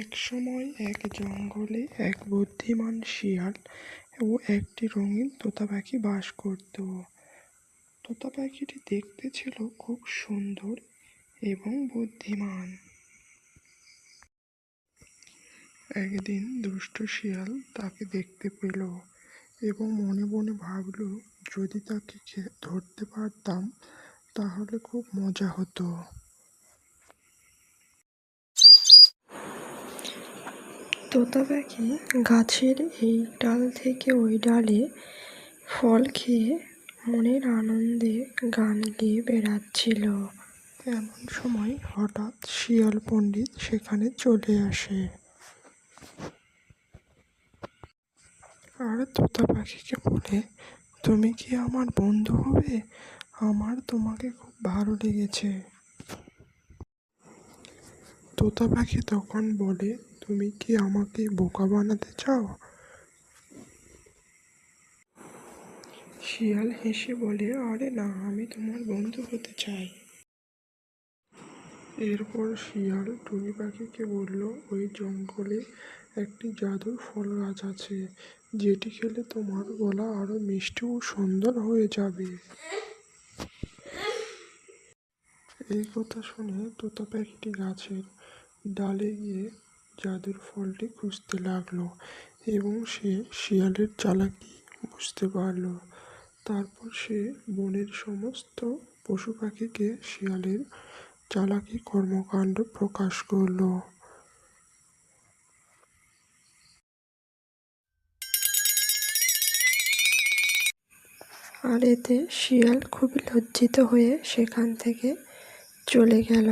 এক সময় এক জঙ্গলে এক বুদ্ধিমান শিয়াল ও একটি রঙিন তোতা পাখি বাস করত। তোতা পাখিটি দেখতে ছিল খুব সুন্দর এবং বুদ্ধিমান। একদিন দুষ্ট শিয়াল তাকে দেখতে পেল এবং মনে মনে ভাবল, যদি তাকে ধরতে পারতাম তাহলে খুব মজা হতো। তোতা পাখি গাছের এই ডাল থেকে ওই ডালে ফল খেয়ে মনের আনন্দে গান গেয়ে বেড়াচ্ছিল। এমন সময় হঠাৎ শিয়াল পণ্ডিত সেখানে চলে আসে আর তোতা পাখিকে বলে, তুমি কি আমার বন্ধু হবে? আমার তোমাকে খুব ভালো লেগেছে। তোতা পাখি তখন বলে, তুমি কি আমাকে বোকা বানাতে চাও? শিয়াল হেসে বলে, আরে না, আমি তোমার বন্ধু হতে চাই। এরপর শিয়াল টুনি পাখিকে বলল, ওই জঙ্গলে একটি জাদুর ফল গাছ আছে, যেটি খেলে তোমার গলা আরো মিষ্টি ও সুন্দর হয়ে যাবে। এই কথা শুনে তোতা পাখিটি গাছের ডালে গিয়ে জাদুর ফলটি খুঁজতে লাগলো এবং সে শিয়ালের চালাকি বুঝতে পারল। তারপর সে বনের সমস্ত পশু পাখিকে শিয়ালের চালাকি কর্মকাণ্ড প্রকাশ করলো। আর এতে শিয়াল খুবই লজ্জিত হয়ে সেখান থেকে চলে গেল।